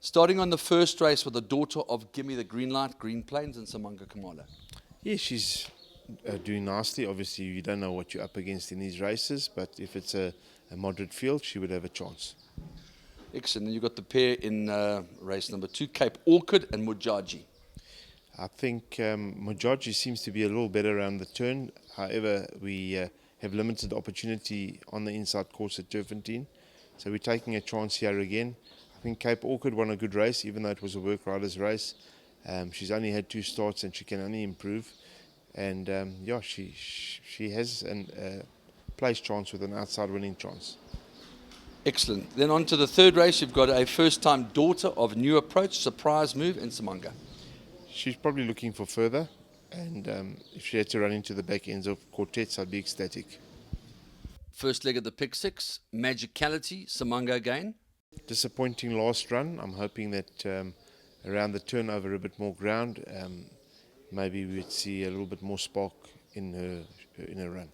Starting on the first race with the daughter of Gimme the Green Light, Green Plains, and Samanga Kamala. Yeah, she's doing nicely. Obviously, you don't know what you're up against in these races, but if it's a moderate field, she would have a chance. Excellent. And you've got the pair in race number 2, Cape Orchid and Mujaji. I think Mujaji seems to be a little better around the turn. However, we have limited opportunity on the inside course at Turfentine. So we're taking a chance here again. I think Cape Orchid won a good race, even though it was a work riders race. She's only had 2 starts and she can only improve. And yeah, she has a place chance with an outside winning chance. Excellent. Then on to the third race, you've got a first-time daughter of New Approach, Surprise Move, and Samanga. She's probably looking for further, and if she had to run into the back ends of quartets, I'd be ecstatic. First leg of the pick 6, Magicality, Samanga again. Disappointing last run. I'm hoping that around the turn over a bit more ground, maybe we'd see a little bit more spark in her run.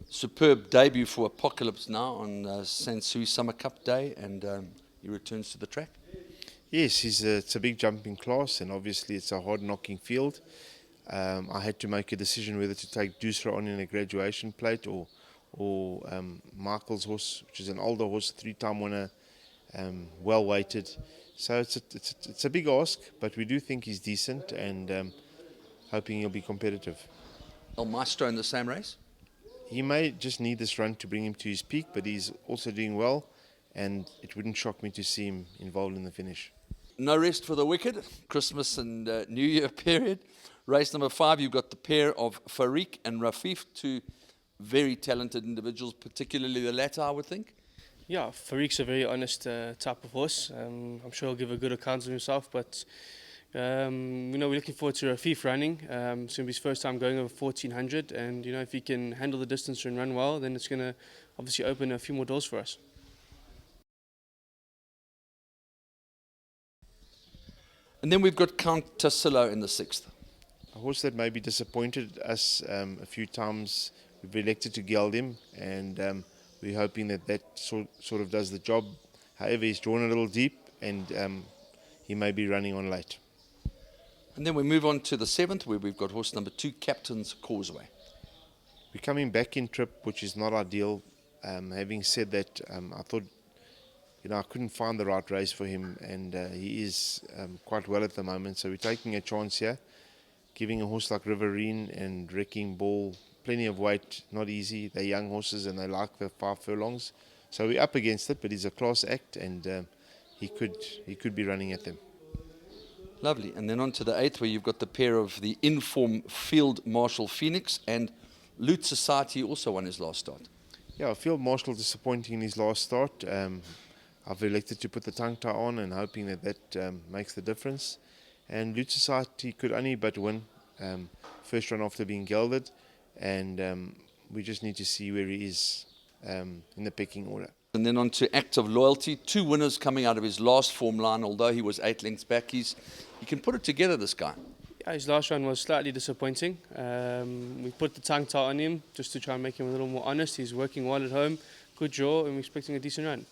Superb debut for Apocalypse now on Sansui Summer Cup Day, and he returns to the track. Yes, it's a big jump in class, and obviously it's a hard-knocking field. I had to make a decision whether to take Dusra on in a graduation plate or Michael's horse, which is an older horse, 3-time winner, well-weighted. So it's a big ask, but we do think he's decent, and hoping he'll be competitive. El Maestro in the same race? He may just need this run to bring him to his peak, but he's also doing well, and it wouldn't shock me to see him involved in the finish. No rest for the wicked, Christmas and New Year period. Race number 5, you've got the pair of Farik and Rafif, 2 very talented individuals, particularly the latter, I would think. Yeah, Farik's a very honest type of horse. I'm sure he'll give a good account of himself, but we're looking forward to Rafif running. It's going to be his first time going over 1400, and if he can handle the distance and run well, then it's going to obviously open a few more doors for us. And then we've got Count Tassilo in the 6th. A horse that maybe disappointed us a few times. We've elected to geld him, and we're hoping that sort of does the job. However, he's drawn a little deep, and he may be running on late. And then we move on to the 7th, where we've got horse number 2, Captain's Causeway. We're coming back in trip, which is not ideal. Having said that, I thought, I couldn't find the right race for him, and he is quite well at the moment. So we're taking a chance here, giving a horse like Riverine and Wrecking Ball plenty of weight, not easy. They're young horses and they like the 5 furlongs. So we're up against it, but he's a class act, and he could be running at them. Lovely. And then on to the 8th, where you've got the pair of the Inform Field Marshal Phoenix, and Loot Society also won his last start. Yeah, Field Marshal disappointing in his last start. I've elected to put the tongue tie on and hoping that makes the difference. And Loot Society could only but win first run after being gelded, and we just need to see where he is in the pecking order. And then on to Act of Loyalty, 2 winners coming out of his last form line, although he was 8 lengths back. He can put it together, this guy. Yeah, his last run was slightly disappointing. We put the tongue tie on him just to try and make him a little more honest. He's working well at home, good draw, and we're expecting a decent run.